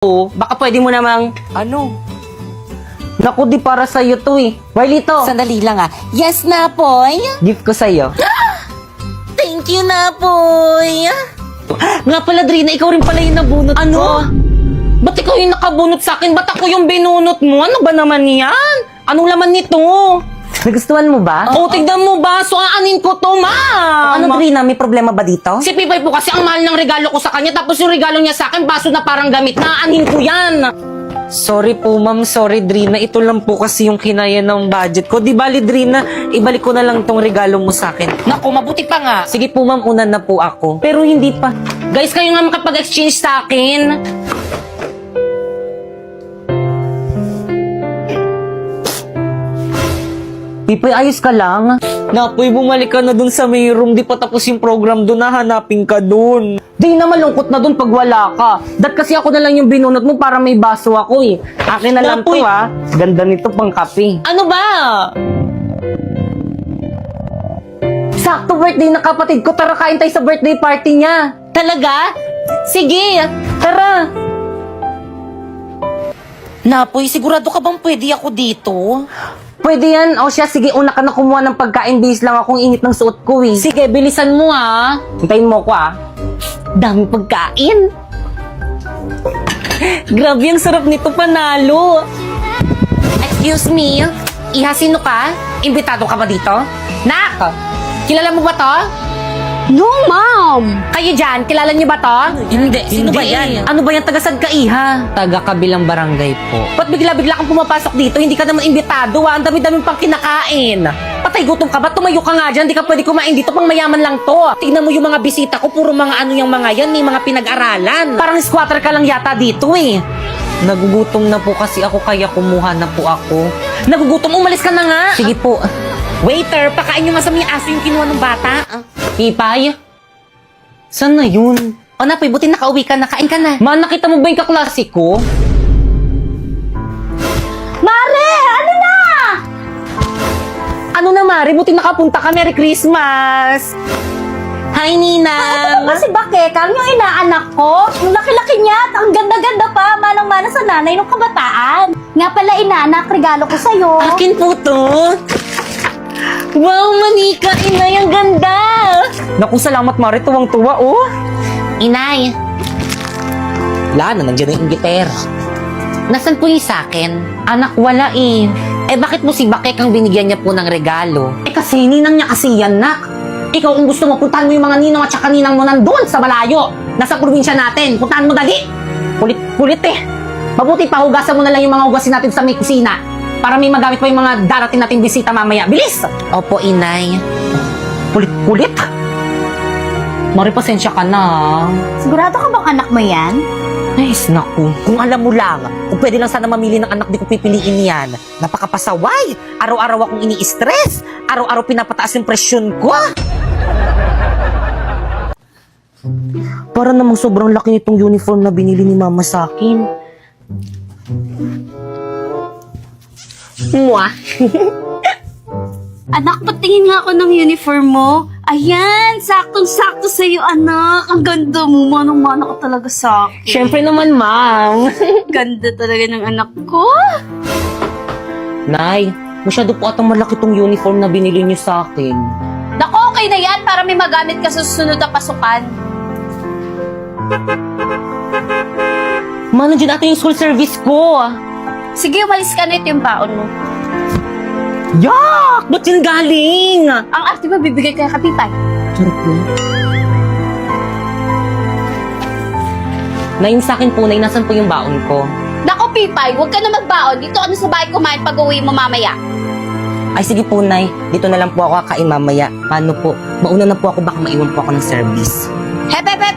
Baka pwede mo namang, Ano? naku di para sa'yo to eh. Marlito, Sandali lang ah. Yes, Napoy? gift ko sa'yo. Thank you, Napoy. Nga pala, Drina, ikaw rin pala yung nabunot ko. Ba't ikaw yung nakabunot sa akin? Ba't ako yung binunot mo? Ano ba naman yan? Anong laman nito? Nagustuhan mo ba? Oh, tignan mo ba? So, aanin ko to, ma'am. Ano, Trina? May problema ba dito? Si Pipay po kasi ang mahal ng regalo ko sa kanya, tapos yung regalo niya sa akin, baso na parang gamit. Naanin ko yan. Sorry po, ma'am. Sorry, Drina. Ito lang po kasi yung kinaya ng budget ko. Di bali, Drina, ibalik ko na lang tong regalo mo sa akin. Naku, mabuti pa nga. Sige po, ma'am. Una na po ako. Pero hindi pa. Guys, kayo nga makapag-exchange sa akin. Pipoy, ayos ka lang. Napoy, bumalik ka na dun sa may room. Di pa tapos yung program dun. Nahanapin ka dun. Di na malungkot na dun pag wala ka. Dat kasi ako na lang yung binunot mo para may baso ako eh. Akin na lang to Napoy. ah. Ganda nito pang kape. Ano ba? Sakto birthday na kapatid ko. Tara kain tayo sa birthday party niya. Talaga? Sige. Tara. Napoy, sigurado ka bang pwede ako dito? Pwede yan. O siya, sige, una ka na kumuha ng pagkain. Bihis lang akong init ng suot ko eh. Sige, bilisan mo ha. Hintayin mo ko ah. Dami pagkain. Grabe, ang sarap nito, panalo. Excuse me, Iha, sino ka? Imbitado ka ba dito? Nak, kilala mo ba to? No, ma'am. Kayo dyan, kilala niyo ba to? Hindi. Sino ba yan? Ano ba yan, taga-sad ka, Iha? Taga-kabilang barangay po. Ba't bigla-bigla kang pumapasok dito? Hindi ka naman imbitado, Ang dami-daming pang kinakain. Patay gutom ka ba? Tumayo ka nga dyan, di ka pwede kumain dito, pang mayaman lang to. Tignan mo yung mga bisita ko, puro mga ano yung mga yan, may mga pinag-aralan. Parang squatter ka lang yata dito eh. Nagugutom na po kasi ako, kaya kumuha na po ako. Nagugutom, umalis ka na nga. Sige po. Waiter, pakain nyo nga sa mga aso yung kinuha ng bata. Pipay? Saan na yun? O Napoy, buti nakauwi ka, nakain ka na. Ma, nakita mo ba yung kaklase ko? Mare! Ano na? Ano na, Mari? Buti nakapunta ka. Merry Christmas! Hi, Ninang! Kasi bakit? Kang yung inaanak ko, yung laki-laki niya at ang ganda-ganda pa, manang-mana sa nanay ng kabataan. Nga pala inaanak, regalo ko sa'yo. Akin po to. Wow, manika! Inay, ang ganda! Naku, salamat Mare. Tuwang-tuwa oh. Inay! Wala na, nandiyan na yung ingiter. Nasaan po yung sakin? Anak, wala eh. Eh, bakit mo si Bakek ang binigyan niya po ng regalo? Eh kasi ninang niya kasi yan, nak. Ikaw, kung gusto mo, puntahan mo yung mga ninong at saka ninang mo nandun sa malayo. Nasa probinsya natin. Puntahan mo dali. Kulit eh. Mabuti pa, hugasan mo na lang yung mga hugasin natin sa may kusina. Para may magamit pa yung mga darating nating bisita mamaya. Bilis! Opo, inay. Kulit. Mari, pasensya ka na. Sigurado ka bang anak mo yan? Nice, naku. Kung alam mo lang, kung pwede lang sana mamili ng anak, di ko pipiliin yan. Napakapasaway. Araw-araw akong ini-stress. Araw-araw pinapataas yung presyon ko. Para namang sobrang laki nitong uniform na binili ni mama sa akin. Mwah! Anak, patingin nga ako ng uniform mo. Ayan, saktong-sakto sa'yo, anak. Ang ganda mo, manang-mana ka talaga sa akin. Siyempre naman, ma'am. Ganda talaga ng anak ko. Nay, masyado po atang malaki tong uniform na binili niyo sa akin. Naku, okay na yan para may magamit ka sa susunod na pasukan. Ma, nandiyan natin yung school service ko. Sige, umalis ka na, ito yung baon mo. Yak! Ba't yun galing? Ang arte mo, bibigay ko yung kapitay. Charot na. Nay, yung sa akin po, Nay, nasan po yung baon ko? Naku, Pipay, huwag ka na magbaon. Dito ka na sa bahay kumain pag uwi mo mamaya. Ay sige po, Nay. Dito na lang po ako kakain mamaya. Paano po? Mauna na po ako, baka maiwan po ako ng service. Hep, hep, hep!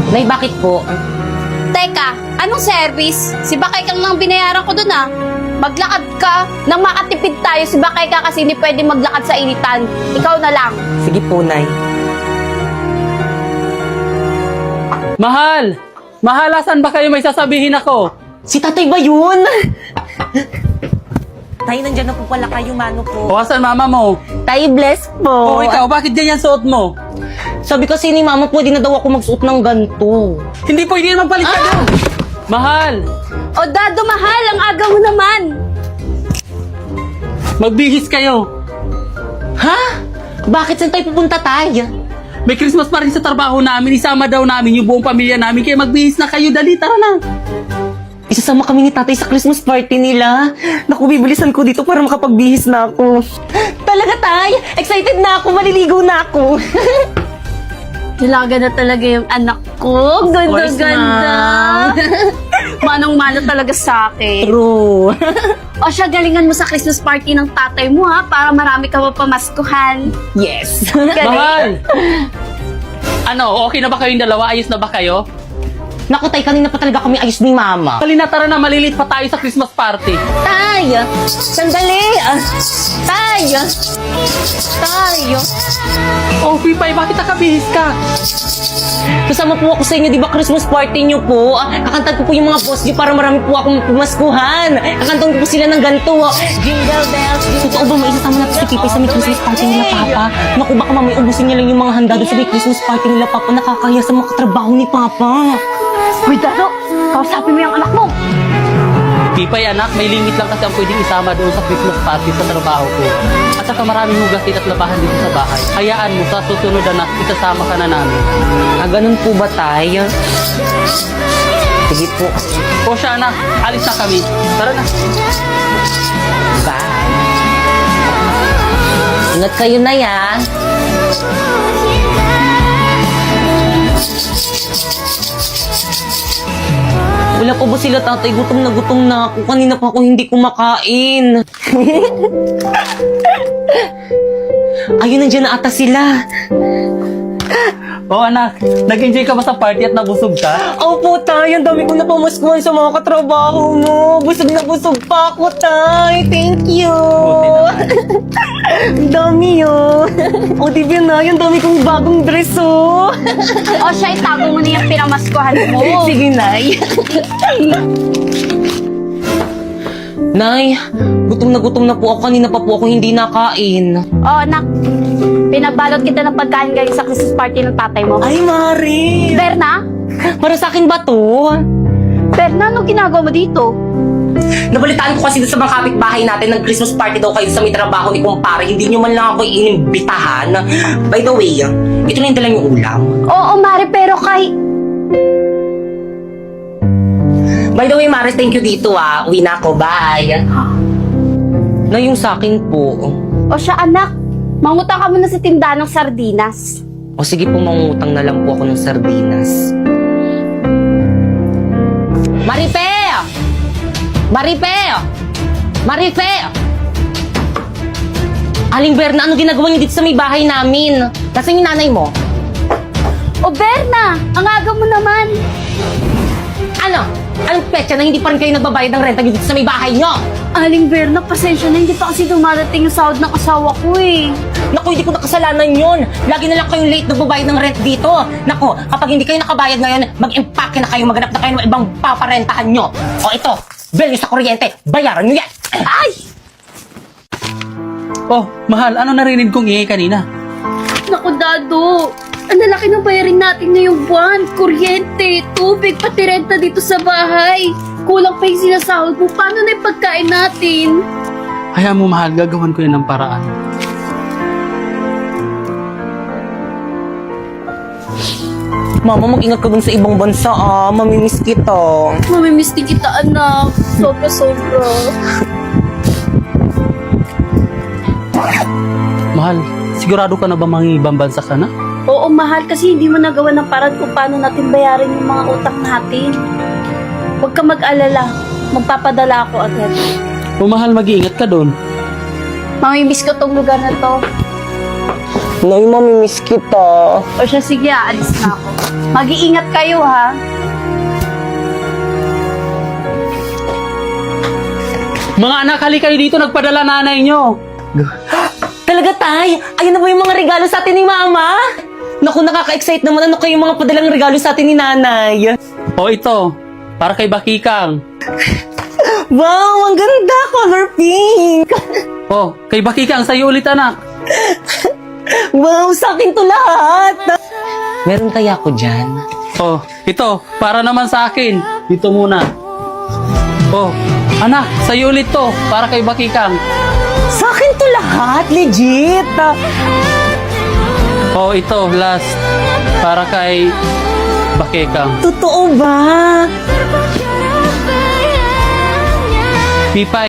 Nay, bakit po? Teka, anong service? Si Bakay kang nang binayaran ko dun ah. Maglakad ka. Nang makatipid tayo, si Bakay ka kasi hindi pwede maglakad sa initan. Ikaw na lang. Sige po, Nay. Mahal! Mahal, asan ba kayo? May sasabihin ako. Si tatay ba yun? Tay, nandiyan na po pala kayo, mano po. O, asan mama mo? Tay, bless po. O, ikaw, bakit ganyan suot mo? Sabi kasi ni mama, pwede na daw ako magsuot ng ganito. Hindi pwede magpalit ka doon. Mahal! O Dado, mahal, ang aga mo naman. Magbihis kayo. Ha? Bakit saan tayo pupunta, Tay? May Christmas party sa trabaho namin. Isama daw namin yung buong pamilya namin. Kaya magbihis na kayo. Dali, tara na. Isasama kami ni tatay sa Christmas party nila. Naku, bibilisan ko dito para makapagbihis na ako. Talaga, Tay? Excited na ako, maliligo na ako. Dalaga na talaga yung anak ko. course, Ganda-ganda. Manong-mano talaga sa akin. True. O siya, galingan mo sa Christmas party ng tatay mo ha, para marami ka mapamaskuhan. Yes. Mahal! Ano, okay na ba kayong dalawa? Ayos na ba kayo? Naku, Tay, kanina pa talaga kami ayos ni Mama. Dali na, tara na. Malilit pa tayo sa Christmas party. Tay! Sandali! Tay! Tay! Oh, Pipay, bakit nakabihis ka? Kasama po ako sa inyo, di ba Christmas party niyo po? Kakantan ko po yung mga boss niyo para marami po akong pumaskuhan. Kakantan ko po sila ng ganito. Jingle bells. Totoo ba maisasama natin si Pipay sa may Christmas party nila, Papa? Naku, baka mamaya ubusin niya lang yung mga handa doon sa may Christmas party nila, Papa. Nakakahiya sa mga katrabaho ni Papa. Uy, Dado, kausapin mo yung anak mo. Pipay, anak, may limit lang kasi ang pwedeng isama doon sa Christmas party sa trabaho ko. At saka maraming hugasin at labahan dito sa bahay. Hayaan mo, sa susunod, anak, isasama ka na namin. Ah, ganun po ba, Tay? Sige po. O siya, anak, alis na kami. Tara na. Bye. Ingat kayo na, ya. Wala pa ba sila, tatay? Gutom na ako. Kanina pa ako hindi kumakain. Ayun, nandiyan na ata sila. O anak, nag-enjoy ka ba sa party at nabusog ka? Opo, Tay. Ang dami kong napamaskuhan sa mga katrabaho mo. Busog na busog pa ako, Tay. Thank you. Buti naman. Ang dami, oh. O, di ba na? Ang dami kong bagong dress, oh. O siya, itago mo na yung pinamaskuhan mo. Sige, Nay. Nay, gutom na po ako. Kanina pa po ako hindi nakain. O anak, pinabalot kita ng pagkain galing sa Christmas party ng tatay mo. Ay, Mari. Berna? Para sa akin ba to? Berna, anong ginagawa mo dito? Nabalitaan ko kasi sa mga kapitbahay natin ng Christmas party daw kayo sa may trabaho ni kumpare. Hindi nyo man lang ako inimbitahan. By the way, ito na yung dala yung ulam. Oo, Mari, pero By the way, Maris, thank you dito, ah. Uwi na ako. Bye. Na yung sa akin po. O siya, anak, mangutang ka muna sa tindahan ng sardinas. O sige po, mangutang na lang po ako ng sardinas. Marife! Marife! Marife! Aling Berna, ano ginagawa niyo dito sa may bahay namin? Nasaan yung nanay mo? O Berna, ang aga mo naman. Ano? Anong petsa na hindi pa rin kayo nagbabayad ng renta dito sa may bahay nyo? Aling Berna, pasensya na, hindi pa kasi dumadating yung sahod ng asawa ko eh. Naku, hindi ko nakasalanan yun. Lagi na lang kayong late nagbabayad ng rent dito. Naku, kapag hindi kayo nakabayad ngayon, mag-empake na kayo, maghanap na kayo ng ibang paparentahan nyo. O ito, bill nyo sa kuryente, bayaran nyo yan. Ay! Oh, mahal, ano narinig kong ingay kanina? Naku, Dado. Ang lalaki ng bayarin natin ngayong buwan. Kuryente, tubig, pati renta dito sa bahay. Kulang pa yung sinasahod mo. Paano na yung pagkain natin? Hayaan mo, mahal, gagawan ko yan ng paraan. Mama, mag-ingat ka dun sa ibang bansa, ah. Mamimiss kita. Mamimiss din kita, anak. Sobra-sobra. Mahal, sigurado ka na ba mangibang bansa ka na? Oo, mahal, kasi hindi mo nagawa ng paraan kung paano natin bayarin yung mga utang natin. Huwag ka mag-alala. Magpapadala ako agad. O mahal, mag-iingat ka doon. Mamimiss ko tong lugar na to. Nay, mamimiss kita. O siya, sige, aalis na ako. Mag-iingat kayo, ha? Mga anak, hali kayo dito, nagpadala nanay nyo. Talaga, Tay? Ayun na ba yung mga regalo sa atin ni Mama? Naku, nakaka-excite naman. Ano kayo mga padalang regalo sa atin ni Nanay? O ito, para kay Bakikang. Wow, ang ganda! Color pink! O, kay Bakikang, sa'yo ulit anak. Wow, sa akin to lahat! Meron kaya ako dyan? O, ito, para naman sa akin. Dito muna. Oh, anak, sa'yo ulit to. Para kay Bakikang. Sa akin to lahat, legit. Oh, ito, last. Para kay Bakikang. Totoo ba? Pipay.